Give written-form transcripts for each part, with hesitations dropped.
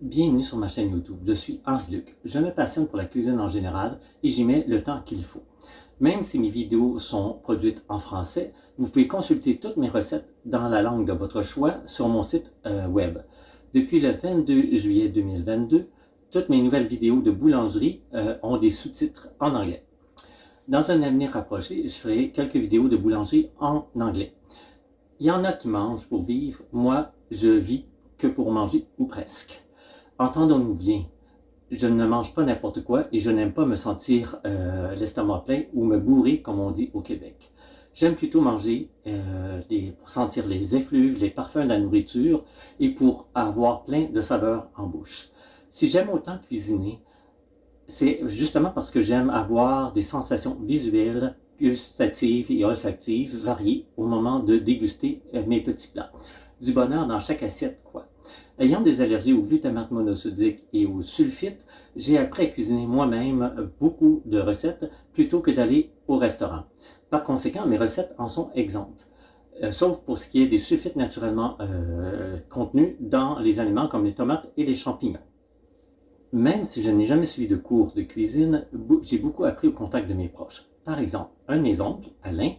Bienvenue sur ma chaîne YouTube, je suis Henri Luc. Je me passionne pour la cuisine en général et j'y mets le temps qu'il faut. Même si mes vidéos sont produites en français, vous pouvez consulter toutes mes recettes dans la langue de votre choix sur mon site web. Depuis le 22 juillet 2022, toutes mes nouvelles vidéos de boulangerie ont des sous-titres en anglais. Dans un avenir rapproché, je ferai quelques vidéos de boulangerie en anglais. Il y en a qui mangent pour vivre, moi je vis que pour manger ou presque. Entendons-nous bien, je ne mange pas n'importe quoi et je n'aime pas me sentir l'estomac plein ou me bourrer comme on dit au Québec. J'aime plutôt manger pour sentir les effluves, les parfums de la nourriture et pour avoir plein de saveurs en bouche. Si j'aime autant cuisiner, c'est justement parce que j'aime avoir des sensations visuelles, gustatives et olfactives variées au moment de déguster mes petits plats. Du bonheur dans chaque assiette, quoi. Ayant des allergies au glutamate monosodique et au sulfite, j'ai appris à cuisiner moi-même beaucoup de recettes plutôt que d'aller au restaurant. Par conséquent, mes recettes en sont exemptes, sauf pour ce qui est des sulfites naturellement contenus dans les aliments comme les tomates et les champignons. Même si je n'ai jamais suivi de cours de cuisine, j'ai beaucoup appris au contact de mes proches. Par exemple, un de mes oncles, Alain,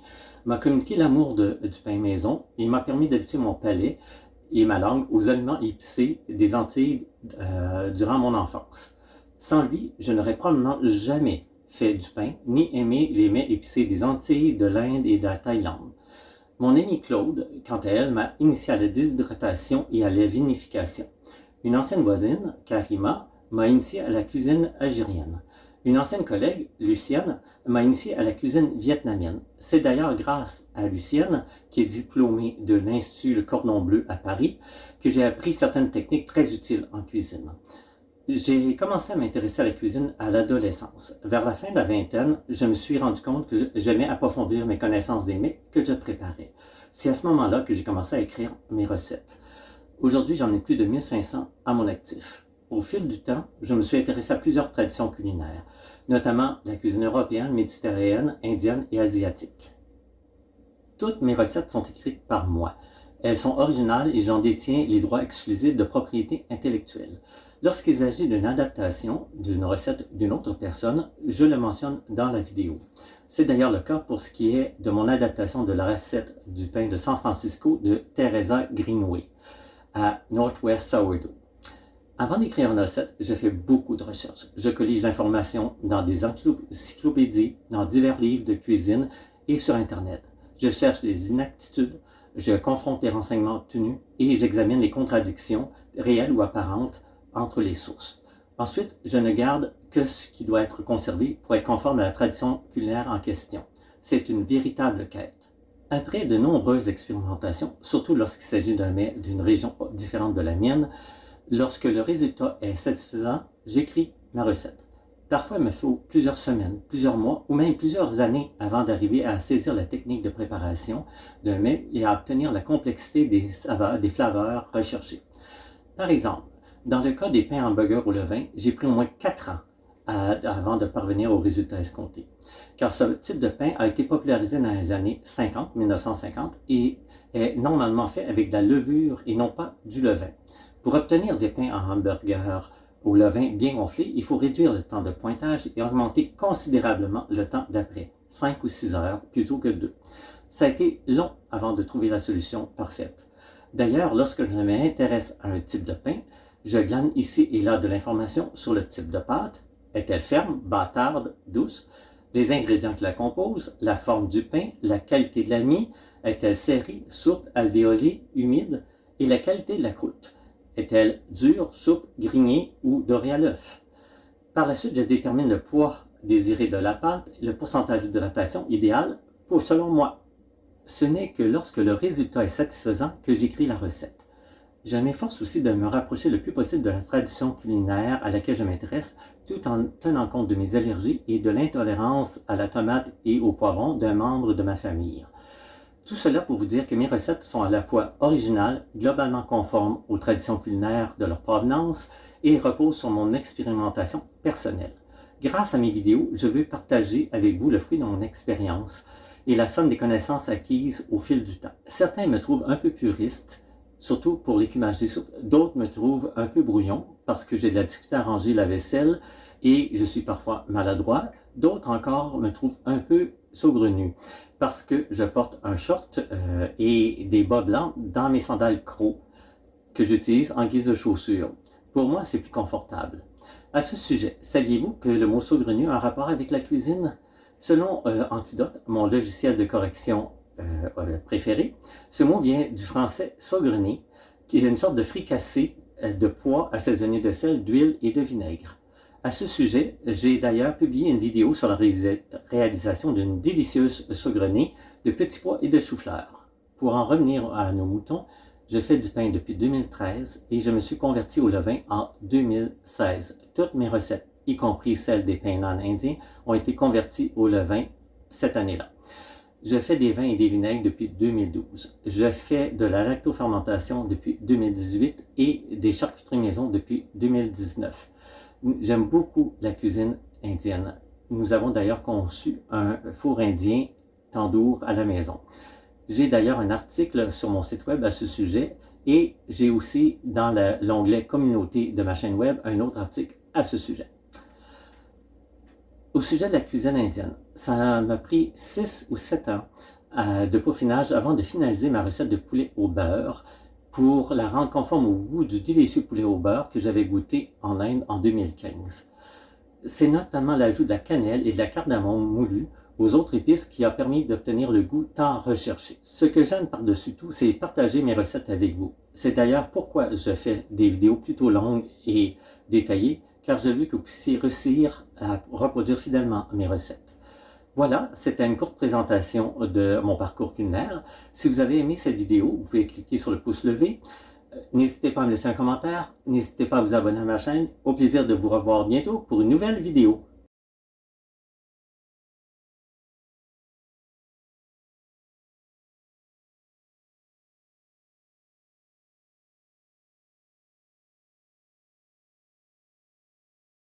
m'a communiqué l'amour du pain maison et m'a permis d'habituer mon palais et ma langue aux aliments épicés des Antilles durant mon enfance. Sans lui, je n'aurais probablement jamais fait du pain, ni aimé les mets épicés des Antilles, de l'Inde et de la Thaïlande. Mon amie Claude, quant à elle, m'a initié à la déshydratation et à la vinification. Une ancienne voisine, Karima, m'a initié à la cuisine algérienne. Une ancienne collègue, Lucienne, m'a initié à la cuisine vietnamienne. C'est d'ailleurs grâce à Lucienne, qui est diplômée de l'Institut Le Cordon Bleu à Paris, que j'ai appris certaines techniques très utiles en cuisine. J'ai commencé à m'intéresser à la cuisine à l'adolescence. Vers la fin de la vingtaine, je me suis rendu compte que j'aimais approfondir mes connaissances des mets que je préparais. C'est à ce moment-là que j'ai commencé à écrire mes recettes. Aujourd'hui, j'en ai plus de 1500 à mon actif. Au fil du temps, je me suis intéressé à plusieurs traditions culinaires, notamment la cuisine européenne, méditerranéenne, indienne et asiatique. Toutes mes recettes sont écrites par moi. Elles sont originales et j'en détiens les droits exclusifs de propriété intellectuelle. Lorsqu'il s'agit d'une adaptation d'une recette d'une autre personne, je le mentionne dans la vidéo. C'est d'ailleurs le cas pour ce qui est de mon adaptation de la recette du pain de San Francisco de Teresa Greenway à Northwest Sourdough. Avant d'écrire une recette, je fais beaucoup de recherches. Je collige l'information dans des encyclopédies, dans divers livres de cuisine et sur Internet. Je cherche les inaptitudes, je confronte les renseignements obtenus et j'examine les contradictions réelles ou apparentes entre les sources. Ensuite, je ne garde que ce qui doit être conservé pour être conforme à la tradition culinaire en question. C'est une véritable quête. Après de nombreuses expérimentations, surtout lorsqu'il s'agit d'un mets d'une région différente de la mienne, lorsque le résultat est satisfaisant, j'écris ma recette. Parfois, il me faut plusieurs semaines, plusieurs mois ou même plusieurs années avant d'arriver à saisir la technique de préparation d'un mets et à obtenir la complexité des saveurs, des flaveurs recherchées. Par exemple, dans le cas des pains hamburgers au levain, j'ai pris au moins 4 ans avant de parvenir au résultat escompté. Car ce type de pain a été popularisé dans les années 1950, et est normalement fait avec de la levure et non pas du levain. Pour obtenir des pains en hamburger au levain bien gonflé, il faut réduire le temps de pointage et augmenter considérablement le temps d'après, 5 ou 6 heures plutôt que 2. Ça a été long avant de trouver la solution parfaite. D'ailleurs, lorsque je m'intéresse à un type de pain, je glane ici et là de l'information sur le type de pâte, est-elle ferme, bâtarde, douce, les ingrédients qui la composent, la forme du pain, la qualité de la mie, est-elle serrée, souple, alvéolée, humide, et la qualité de la croûte. Est-elle dure, souple, grignée ou dorée à l'œuf? Par la suite, je détermine le poids désiré de la pâte, le pourcentage d'hydratation idéal selon moi. Ce n'est que lorsque le résultat est satisfaisant que j'écris la recette. Je m'efforce aussi de me rapprocher le plus possible de la tradition culinaire à laquelle je m'intéresse, tout en tenant compte de mes allergies et de l'intolérance à la tomate et au poivron d'un membre de ma famille. Tout cela pour vous dire que mes recettes sont à la fois originales, globalement conformes aux traditions culinaires de leur provenance et reposent sur mon expérimentation personnelle. Grâce à mes vidéos, je veux partager avec vous le fruit de mon expérience et la somme des connaissances acquises au fil du temps. Certains me trouvent un peu puriste, surtout pour l'écumage des soupes. D'autres me trouvent un peu brouillon parce que j'ai de la difficulté à ranger la vaisselle et je suis parfois maladroit. D'autres encore me trouvent un peu saugrenu parce que je porte un short et des bas blancs dans mes sandales crocs que j'utilise en guise de chaussures. Pour moi, c'est plus confortable. À ce sujet, saviez-vous que le mot saugrenu a un rapport avec la cuisine? Selon Antidote, mon logiciel de correction préféré, ce mot vient du français saugrenu, qui est une sorte de fricassé de pois assaisonné de sel, d'huile et de vinaigre. À ce sujet, j'ai d'ailleurs publié une vidéo sur la réalisation d'une délicieuse saugrenue de petits pois et de chou-fleur. Pour en revenir à nos moutons, je fais du pain depuis 2013 et je me suis converti au levain en 2016. Toutes mes recettes, y compris celles des pains nan indiens, ont été converties au levain cette année-là. Je fais des vins et des vinaigres depuis 2012. Je fais de la lactofermentation depuis 2018 et des charcuteries maison depuis 2019. J'aime beaucoup la cuisine indienne. Nous avons d'ailleurs conçu un four indien tandoor à la maison. J'ai d'ailleurs un article sur mon site web à ce sujet et j'ai aussi dans l'onglet communauté de ma chaîne web un autre article à ce sujet. Au sujet de la cuisine indienne, ça m'a pris 6 ou 7 ans de peaufinage avant de finaliser ma recette de poulet au beurre pour la rendre conforme au goût du délicieux poulet au beurre que j'avais goûté en Inde en 2015. C'est notamment l'ajout de la cannelle et de la cardamome moulue aux autres épices qui a permis d'obtenir le goût tant recherché. Ce que j'aime par-dessus tout, c'est partager mes recettes avec vous. C'est d'ailleurs pourquoi je fais des vidéos plutôt longues et détaillées, car je veux que vous puissiez réussir à reproduire fidèlement mes recettes. Voilà, c'était une courte présentation de mon parcours culinaire. Si vous avez aimé cette vidéo, vous pouvez cliquer sur le pouce levé. N'hésitez pas à me laisser un commentaire. N'hésitez pas à vous abonner à ma chaîne. Au plaisir de vous revoir bientôt pour une nouvelle vidéo.